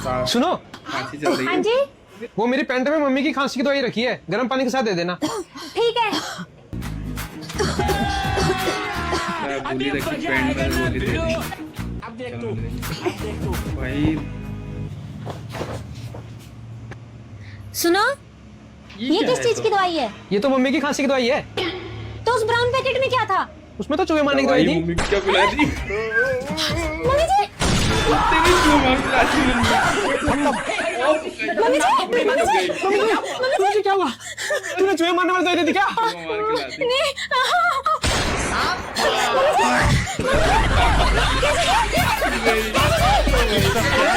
सुनो, खांसी चल रही हाँ है। जी वो मेरी पैंट में मम्मी की खांसी की दवाई रखी है, गर्म पानी के साथ दे देना। ठीक है। गोली रखी पैंट में, गोली दे दी। भाई सुनो, ये क्या किस है चीज तो? की दवाई है? ये तो मम्मी की खांसी की दवाई है। तो उस ब्राउन पैकेट में क्या था? उसमें तो चूहे मारने की दवाई थी। मम्मी को क्या पिला दी? मम्मी जी, तेरी क्यों मार पिला दी मम्मी जी, तुझे क्या हुआ? तूने चूहे मारने वाली दवाई दे दी क्या? मार के ला दी। नहीं। नहीं।